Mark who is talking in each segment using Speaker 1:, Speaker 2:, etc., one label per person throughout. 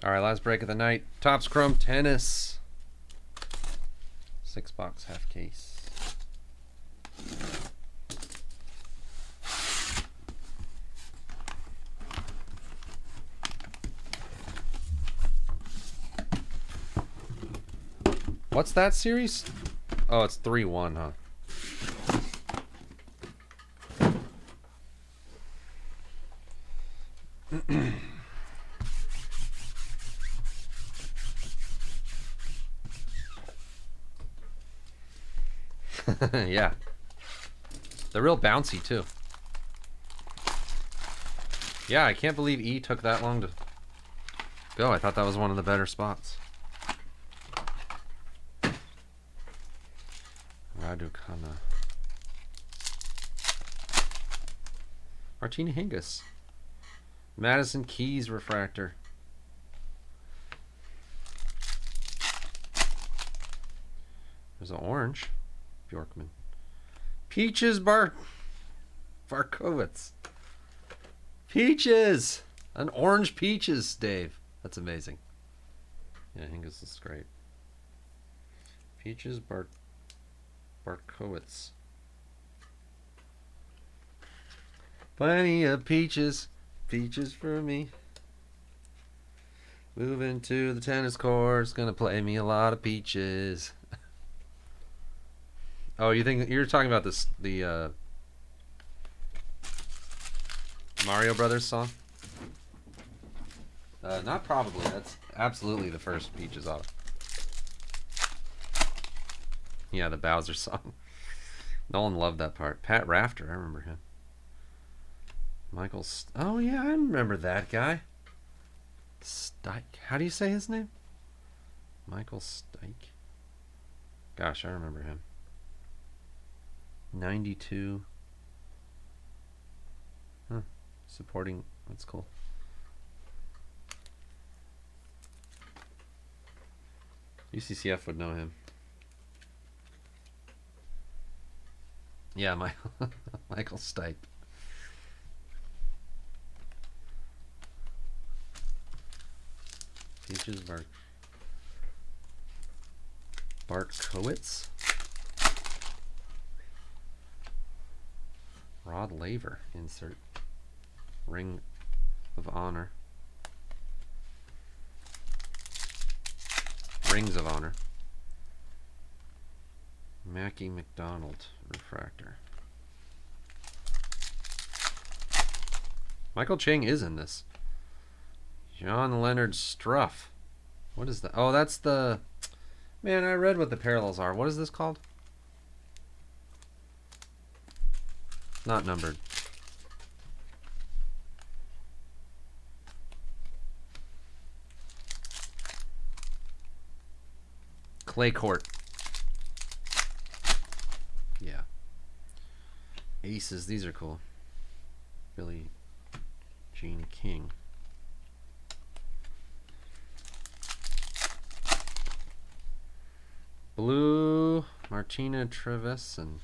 Speaker 1: All right, last break of the night. Topps Chrome Tennis. 6-box half case. What's that series? Oh, it's 3-1, huh? Yeah. They're real bouncy, too. Yeah, I can't believe E took that long to go. I thought that was one of the better spots. Raducanu. Martina Hingis. Madison Keys refractor. There's an orange. Bjorkman. Peaches Barkovitz. Peaches! An orange peaches, Dave. That's amazing. Yeah, Hingis is great. Peaches Barkowitz. Plenty of peaches. Peaches for me. Moving to the tennis courts. Gonna play me a lot of peaches. Oh, you think you're talking about this? The Mario Brothers song? Not probably. That's absolutely the first Peaches auto. Yeah, the Bowser song. Nolan loved that part. Pat Rafter, I remember him. Oh yeah, I remember that guy. Stike. How do you say his name? Michael Stike. Gosh, I remember him. 92. Huh. Supporting. That's cool. UCCF would know him. Yeah, Michael Stipe. Peaches Bartkowitz. Rod Laver insert. Ring of Honor. Rings of Honor. Mackie McDonald refractor. Michael Chang is in this. John Leonard Struff. What is that? Oh, that's the... Man, I read what the parallels are. What is this called? Not numbered. Clay Court. Yeah. Aces. These are cool. Billie Jean King. Blue. Martina Trevisan.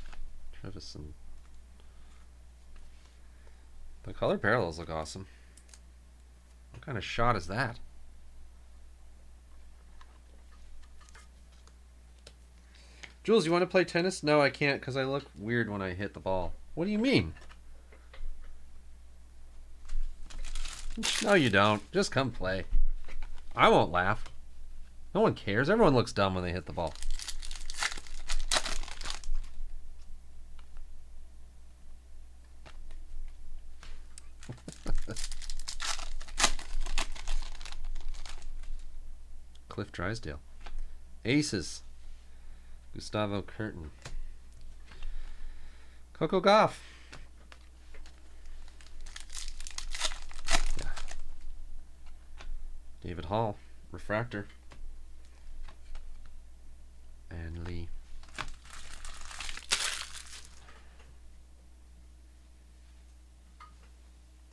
Speaker 1: The color parallels look awesome. What kind of shot is that? Jules, you want to play tennis? No, I can't because I look weird when I hit the ball. What do you mean? No, you don't. Just come play. I won't laugh. No one cares. Everyone looks dumb when they hit the ball. Cliff Drysdale. Aces. Gustavo Curtin. Coco Gauff. Yeah. David Hall. Refractor. And Lee.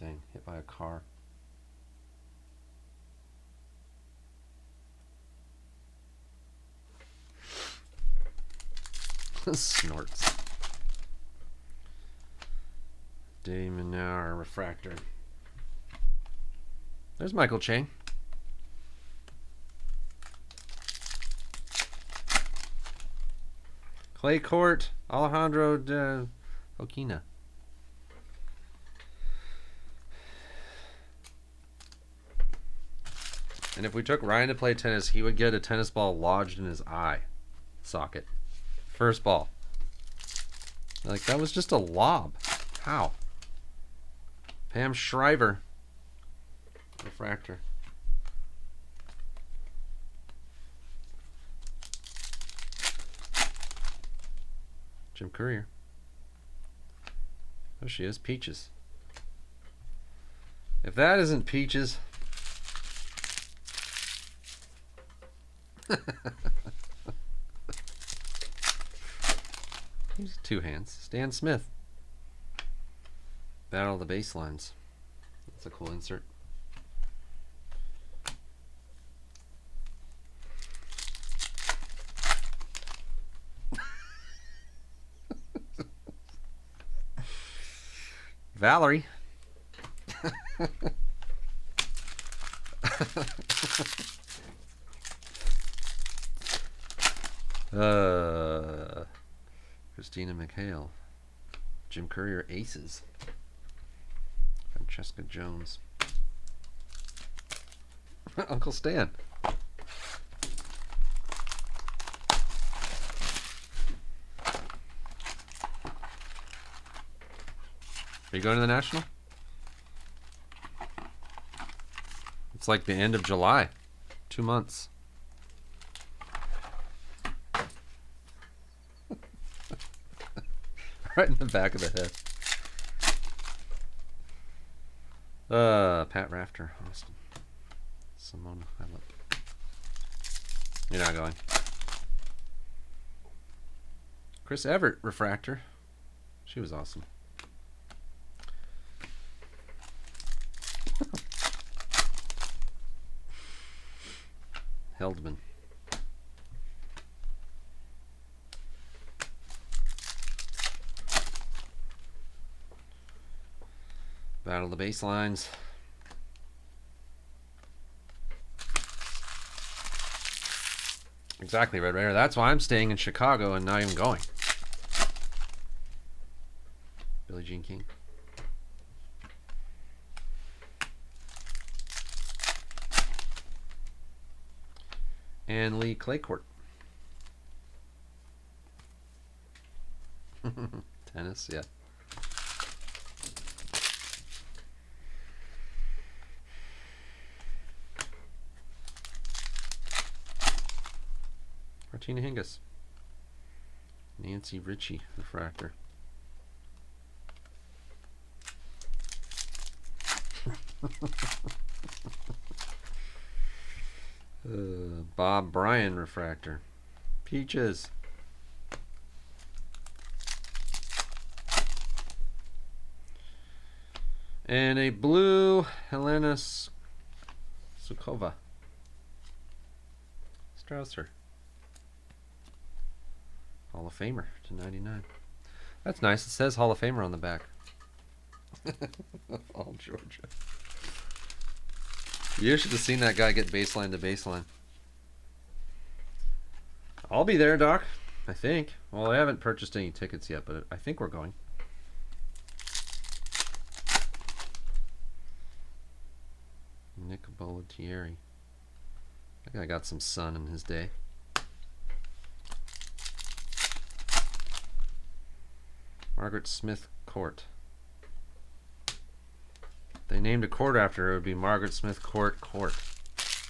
Speaker 1: Dang, hit by a car. Snorts. Damon refractor. There's Michael Chang. Clay Court, Alejandro de Oquina. And if we took Ryan to play tennis, he would get a tennis ball lodged in his eye socket. First ball. Like, that was just a lob. How? Pam Shriver. Refractor. Jim Courier. There she is. Peaches. If that isn't Peaches... He's two hands. Stan Smith. Battle of the Baselines. That's a cool insert. Valerie. Christina McHale. Jim Courier Aces. Francesca Jones. Uncle Stan. Are you going to the National? It's like the end of July. 2 months. Right in the back of the head. Pat Rafter, Austin. Simone Halep. You're not going. Chris Evert, Refractor. She was awesome. Heldman. Battle of the Baselines. Exactly, Red Raider. That's why I'm staying in Chicago and not even going. Billie Jean King. And Lee Claycourt. Tennis, yeah. Martina Hingis. Nancy Ritchie, Refractor. Bob Bryan, Refractor. Peaches. And a blue Helena Sukova. Strausser. Hall of Famer to 99. That's nice. It says Hall of Famer on the back. All Georgia. You should have seen that guy get baseline to baseline. I'll be there, Doc. I think. Well, I haven't purchased any tickets yet, but I think we're going. Nick Bollettieri. That guy got some sun in his day. Margaret Smith Court. If they named a court after her, it would be Margaret Smith Court Court.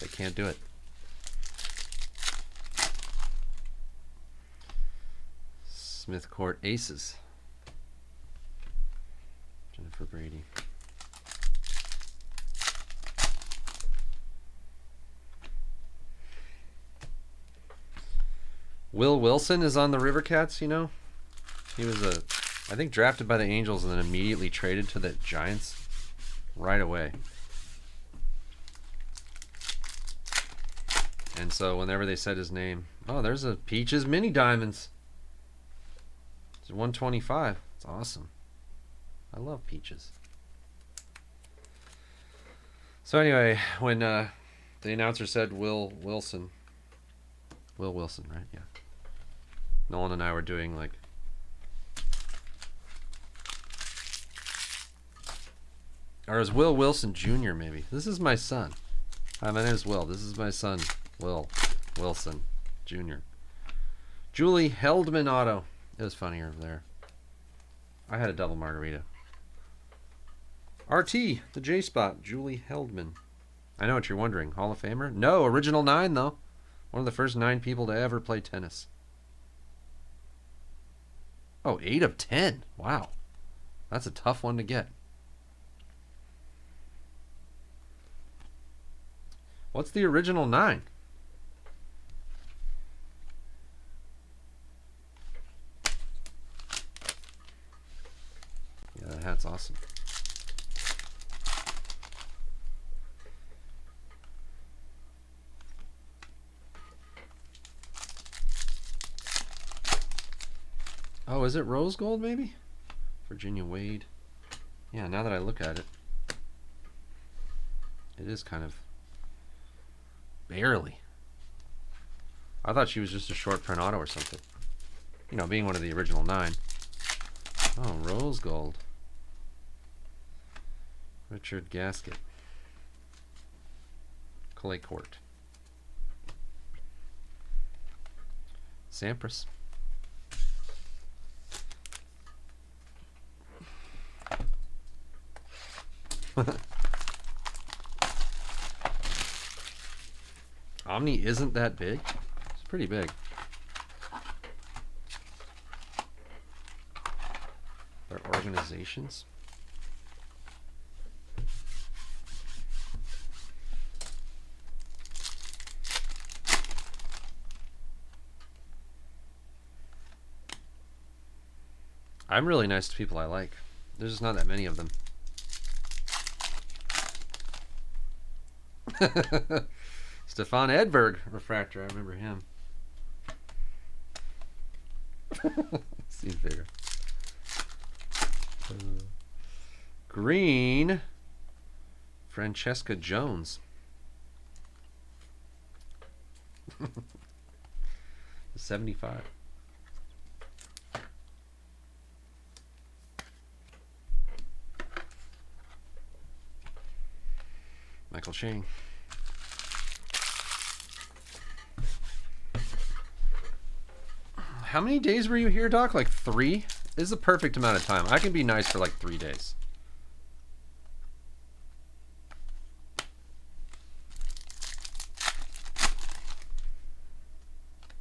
Speaker 1: They can't do it. Smith Court Aces. Jennifer Brady. Will Wilson is on the Rivercats, you know? He was I think drafted by the Angels and then immediately traded to the Giants right away. And so whenever they said his name, oh, there's a Peaches Mini Diamonds. It's 125. It's awesome. I love Peaches. So anyway, when the announcer said Will Wilson, right? Yeah. Nolan and I were doing like. Or is Will Wilson Jr. maybe? This is my son. Hi, my name is Will. This is my son, Will Wilson Jr. Julie Heldman auto. It was funnier over there. I had a double margarita. RT, the J spot, Julie Heldman. I know what you're wondering. Hall of Famer? No, original 9 though. One of the first 9 people to ever play tennis. Oh, 8 of 10. Wow. That's a tough one to get. What's the original 9? Yeah, that hat's awesome. Oh, is it rose gold maybe? Virginia Wade. Yeah, now that I look at it, it is kind of barely. I thought she was just a short print auto or something. You know, being one of the original 9. Oh, rose gold. Richard Gasket. Clay Court. Sampras. Omni isn't that big. It's pretty big. Their organizations. I'm really nice to people I like. There's just not that many of them. Stefan Edberg refractor. I remember him. Seems bigger. Green. Francesca Jones. 75. Michael Chang. How many days were you here, Doc? Like 3? This is the perfect amount of time. I can be nice for like 3 days.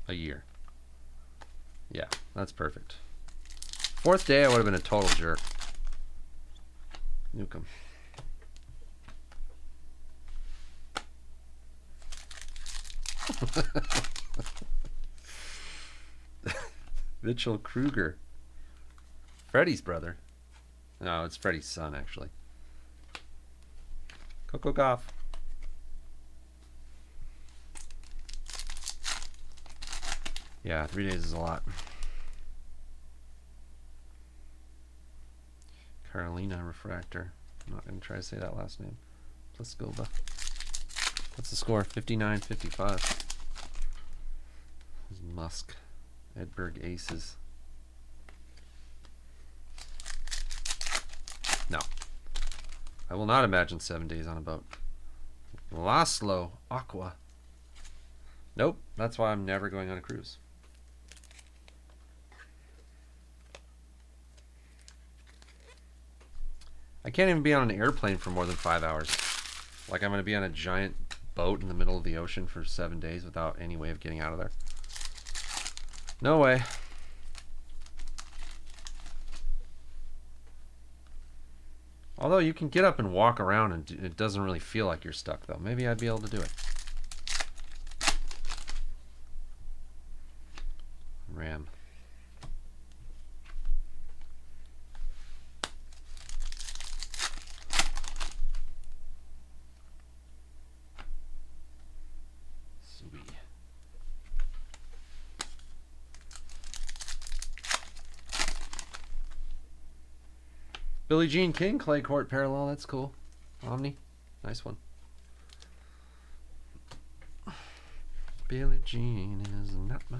Speaker 1: A year. Yeah, that's perfect. 4th day, I would have been a total jerk. Nukem. Mitchell Kruger. Freddie's brother. No, it's Freddie's son, actually. Coco Gauff. Yeah, 3 days is a lot. Carolina Refractor. I'm not going to try to say that last name. Pliskova. What's the score? 59-55. Musk. Edberg Aces. No. I will not imagine 7 days on a boat. Laszlo Aqua. Nope. That's why I'm never going on a cruise. I can't even be on an airplane for more than 5 hours. Like I'm going to be on a giant boat in the middle of the ocean for 7 days without any way of getting out of there. No way. Although you can get up and walk around and it doesn't really feel like you're stuck though. Maybe I'd be able to do it. Ram. Billie Jean King, Clay Court parallel. That's cool. Omni. Nice one. Billie Jean is not my...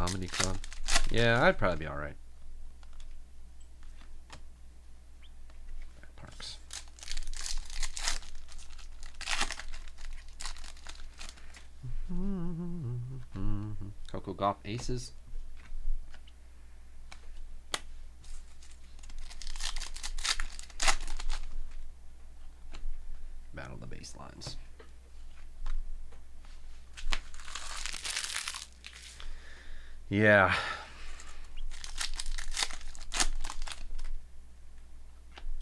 Speaker 1: Comedy Club. Yeah, I'd probably be alright. Parks. Coco Gauff Aces. Battle the Baselines. Yeah.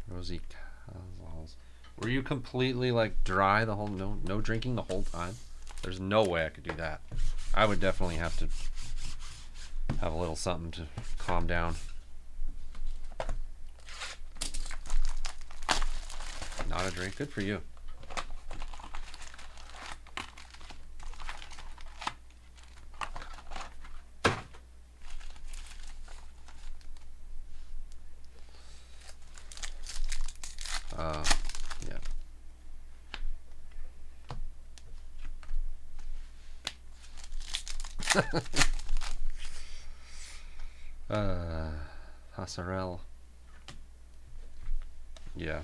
Speaker 1: Rosie Casals. Were you completely like dry the whole no drinking the whole time? There's no way I could do that. I would definitely have to have a little something to calm down. Not a drink. Good for you. Yeah. Passerelle. Yeah.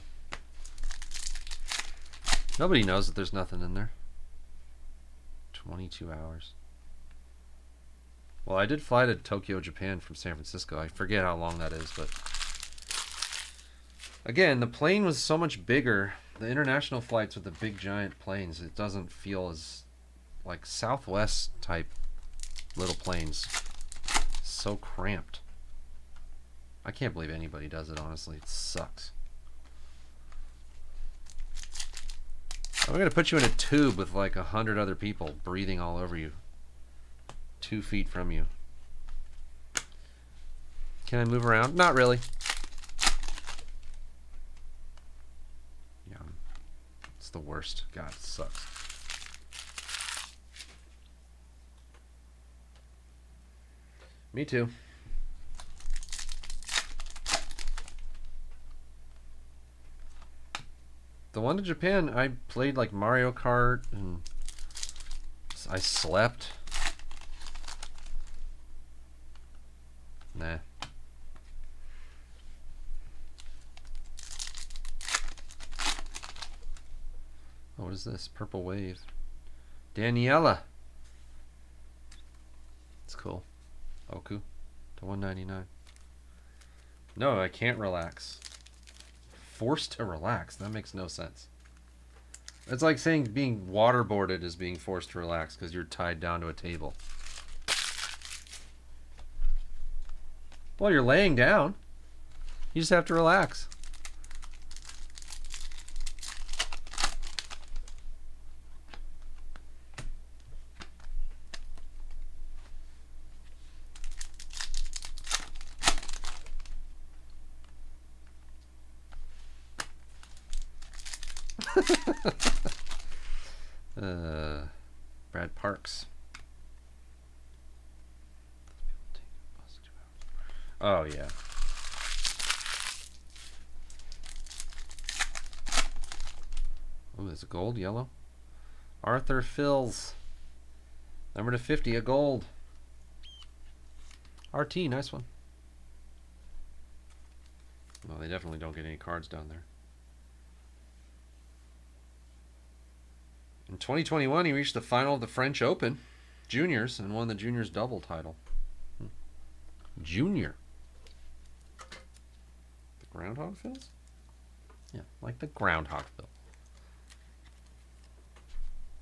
Speaker 1: Nobody knows that there's nothing in there. 22 hours. Well, I did fly to Tokyo, Japan from San Francisco. I forget how long that is, but again, the plane was so much bigger. The international flights with the big giant planes, it doesn't feel as like Southwest type little planes. So cramped. I can't believe anybody does it, honestly. It sucks. I'm gonna put you in a tube with like 100 other people breathing all over you. 2 feet from you. Can I move around? Not really. Yeah. It's the worst. God, it sucks. Me too. The one to Japan, I played like Mario Kart and I slept. Nah. Oh, what is this? Purple Wave. Daniela. It's cool. Oku to 199. No, I can't relax. Forced to relax. That makes no sense. It's like saying being waterboarded is being forced to relax because you're tied down to a table. Well, you're laying down. You just have to relax. Brad Parks. Oh yeah. Oh, there's a gold, yellow. Arthur Fills. Number to 50, a gold. RT, nice one. Well, they definitely don't get any cards down there. In 2021, he reached the final of the French Open Juniors and won the Juniors double title. Junior. The Groundhog Fills? Yeah, like the Groundhog Fill.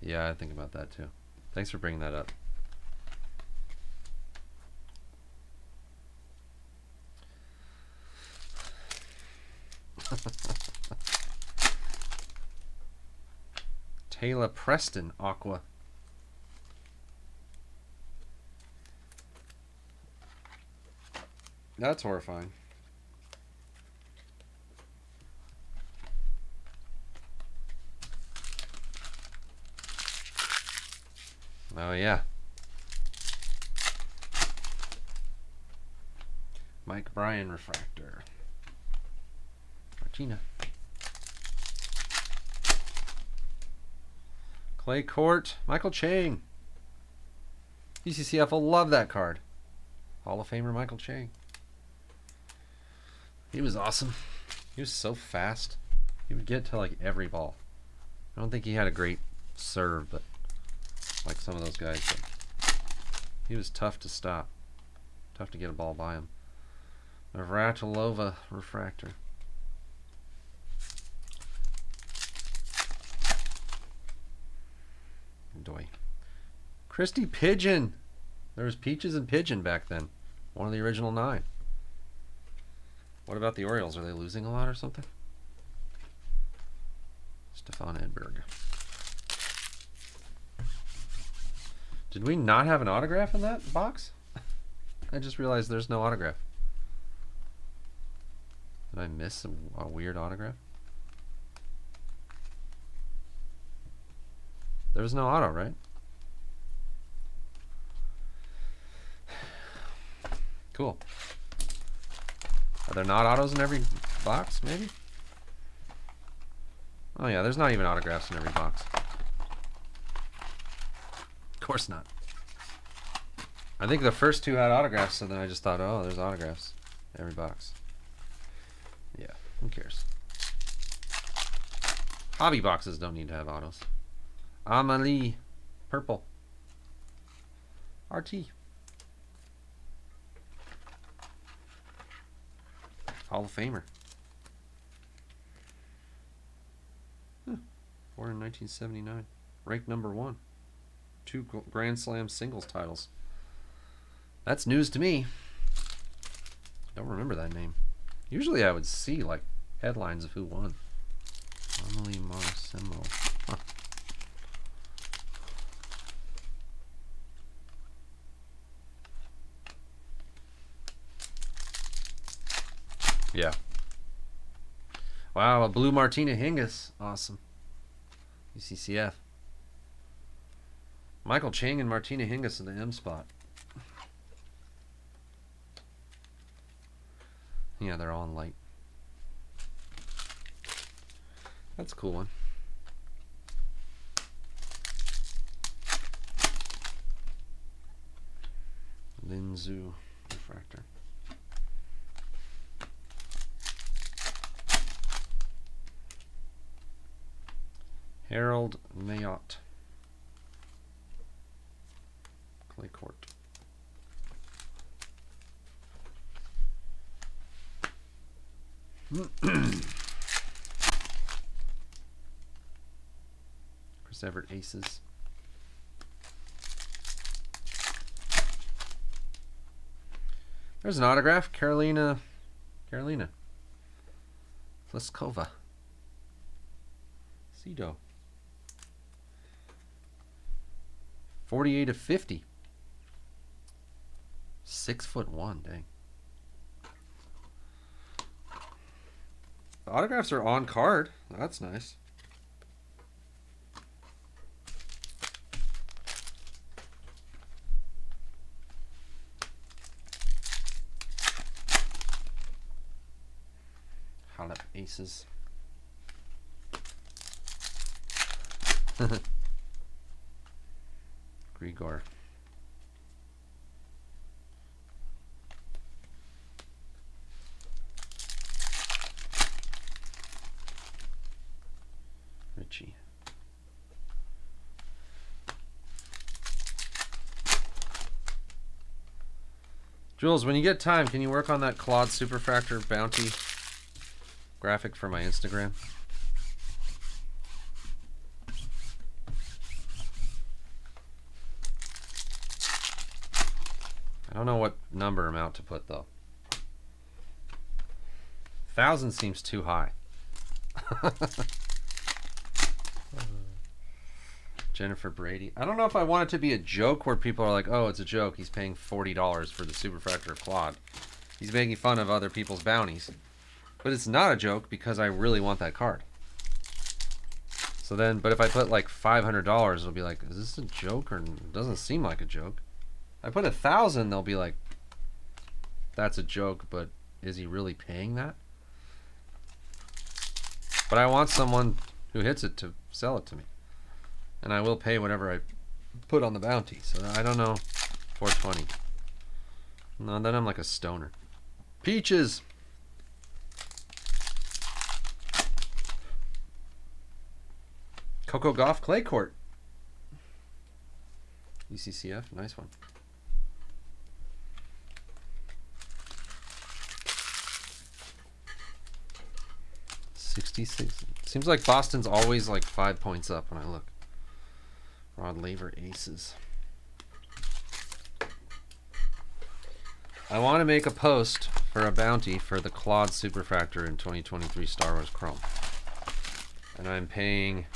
Speaker 1: Yeah, I think about that too. Thanks for bringing that up. Taylor Preston, Aqua. That's horrifying. Oh, yeah. Mike Bryan Refractor. Martina. Clay Court. Michael Chang. UCCF will love that card. Hall of Famer Michael Chang. He was awesome. He was so fast. He would get to like every ball. I don't think he had a great serve, but like some of those guys, but he was tough to stop. Tough to get a ball by him. Navratilova refractor. Doy. Christy Pigeon. There was Peaches and Pigeon back then. One of the original 9. What about the Orioles? Are they losing a lot or something? Stefan Edberg. Did we not have an autograph in that box? I just realized there's no autograph. Did I miss a weird autograph? There was no auto, right? Cool. Are there not autos in every box, maybe? Oh yeah, there's not even autographs in every box. Of course not. I think the first 2 had autographs, so then I just thought, oh, there's autographs in every box. Yeah, who cares? Hobby boxes don't need to have autos. Amalie, purple. RT. Hall of Famer. Born in 1979. Ranked number 1. 2 Grand Slam singles titles. That's news to me. Don't remember that name. Usually I would see like headlines of who won. Amalie Marcimo. Huh. Yeah. Wow, a blue Martina Hingis. Awesome. UCCF. Michael Chang and Martina Hingis in the M spot. Yeah, they're all in light. That's a cool one. Linzu refractor. Harold Mayotte. Clay court. Chris Everett Aces. There's an autograph. Carolina Pliskova. Cito. 48/50. 6'1", dang. The autographs are on card. That's nice. Halep Aces. Grigor. Richie. Jules, when you get time, can you work on that Claude Superfractor bounty graphic for my Instagram? I don't know what number amount to put though. 1,000 seems too high. Jennifer Brady. I don't know if I want it to be a joke where people are like, oh, it's a joke. He's paying $40 for the Superfractor of Claude. He's making fun of other people's bounties. But it's not a joke because I really want that card. So then, but if I put like $500, it'll be like, is this a joke or it doesn't seem like a joke? I put 1,000, they'll be like, that's a joke, but is he really paying that? But I want someone who hits it to sell it to me. And I will pay whatever I put on the bounty. So I don't know. 420. No, then I'm like a stoner. Peaches! Coco Gauff Clay Court. ECCF, nice one. $66. Seems like Boston's always like 5 points up when I look. Rod Laver Aces. I want to make a post for a bounty for the Claude Superfractor in 2023 Star Wars Chrome. And I'm paying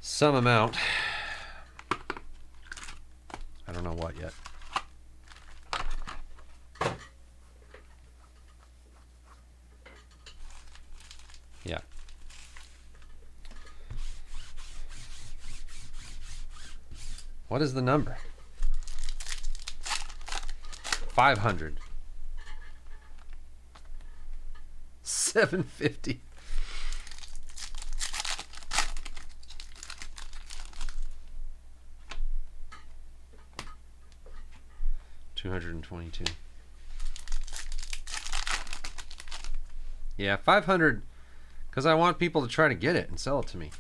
Speaker 1: some amount. I don't know what yet. Yeah. What is the number? 500. 750. $222. Yeah, 500 because I want people to try to get it and sell it to me.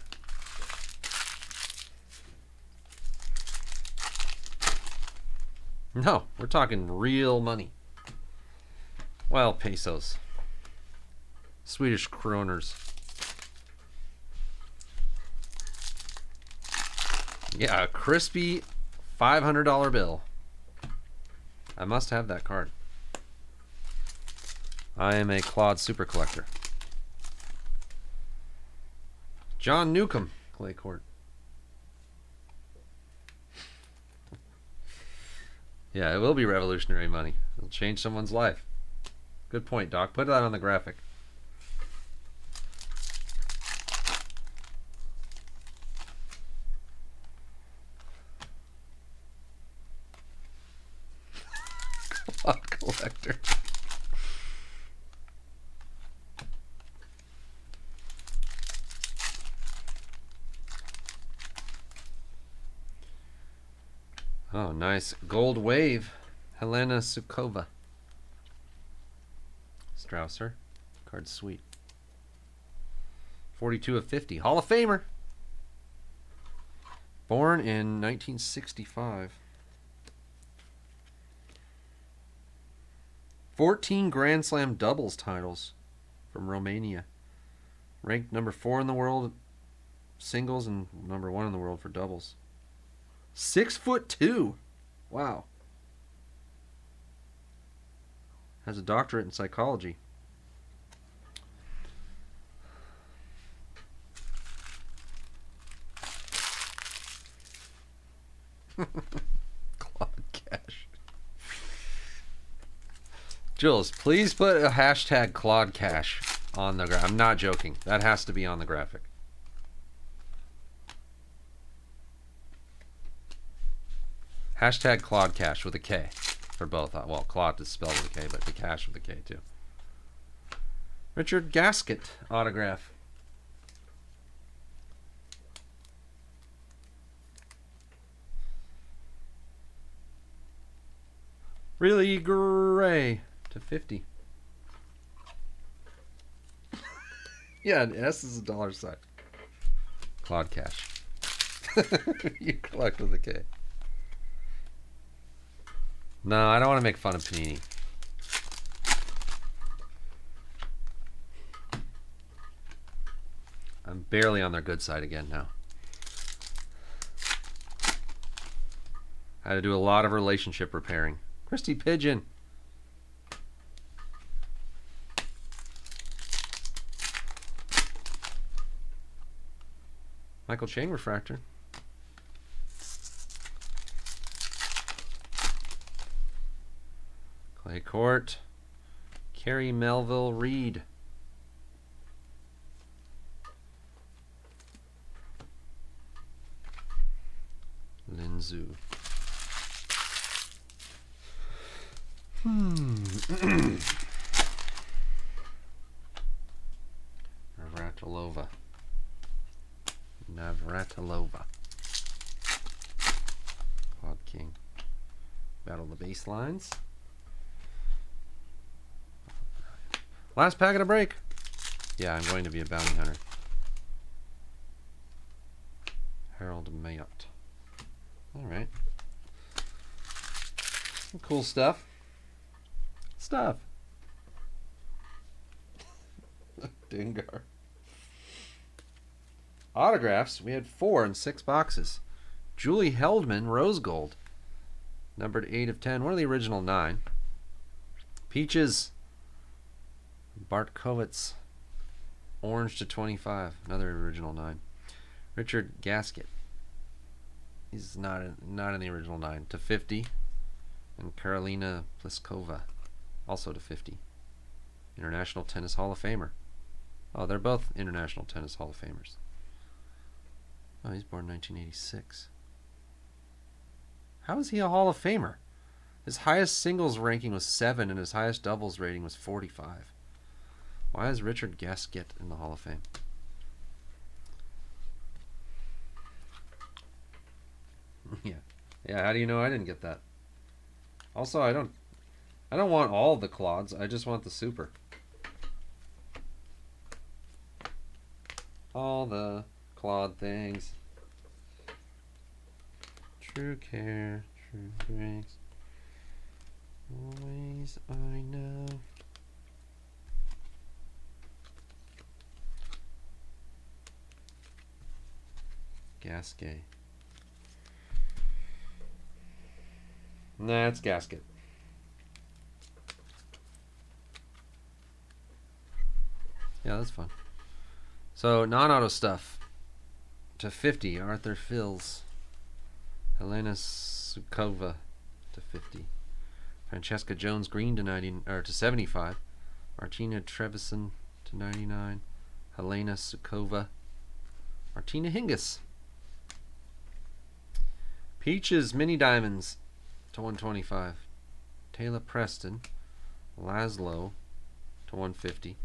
Speaker 1: No, we're talking real money. Well, pesos. Swedish kroners. Yeah, a crispy $500 bill. I must have that card. I am a Claude super collector. John Newcomb, Clay Court. Yeah, it will be revolutionary money. It'll change someone's life. Good point, Doc. Put that on the graphic. Claude collector. Oh, nice. Gold Wave. Helena Sukova. Strausser. Card sweet. 42 of 50. Hall of Famer. Born in 1965. 14 Grand Slam doubles titles from Romania. Ranked number 4 in the world singles and number 1 in the world for doubles. 6'2". Wow. Has a doctorate in psychology. Claude Cash. Jules, please put a hashtag Claude Cash on the graphic. I'm not joking. That has to be on the graphic. Hashtag Claude Cash with a K for both. Well, Claude is spelled with a K, but the Cash with a K too. Richard Gasket autograph. Really gray to 50. Yeah, an S is a dollar sign. Claude Cash. You collect with a K. No, I don't want to make fun of Panini. I'm barely on their good side again now. I had to do a lot of relationship repairing. Christy Pigeon. Michael Chang refractor. Clay Court. Carrie Melville Reed. Linzu. Navratilova. Navratilova. Claude King. the baselines. Last packet of break. Yeah, I'm going to be a bounty hunter. Harold Mayotte. Alright. Some cool stuff. Dengar. Autographs. We had 4 in 6 boxes. Julie Heldman, Rose Gold. Numbered 8 of 10. One of the original 9. Peaches. Bartkovitz. Orange to 25. Another original 9. Richard Gasket. He's not in the original 9. To 50. And Karolina Pliskova. Also to 50. International Tennis Hall of Famer. Oh, they're both International Tennis Hall of Famers. Oh, he's born 1986. How is he a Hall of Famer? His highest singles ranking was 7 and his highest doubles rating was 45. Why is Richard Gasket in the Hall of Fame? Yeah, how do you know I didn't get that? Also, I don't want all the Claudes. I just want the super. All the Claude things. True care, true grace. Always I know. Gasquet. Nah, it's Gasket. Yeah, that's fun. So, non-auto stuff. To 50, Arthur Fils. Helena Sukova to 50. Francesca Jones Green to 90 or to 75. Martina Trevisan to 99. Helena Sukova. Martina Hingis. Peaches Mini Diamonds to 125. Taylor Preston. Laszlo to 150.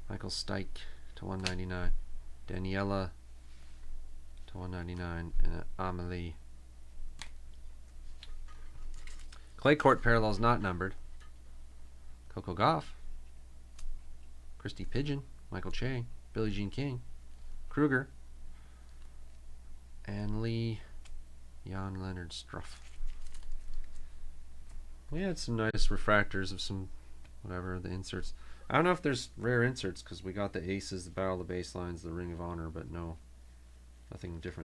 Speaker 1: Michael Stike to 199. Daniela to 199. And Amelie. Clay Court Parallels not numbered. Coco Gauff. Christy Pigeon. Michael Che. Billie Jean King. Kruger. And Lee. Jan Leonard Struff. We had some nice refractors of some, whatever, the inserts. I don't know if there's rare inserts because we got the Aces, the Battle of the Baselines, the Ring of Honor, but no, nothing different.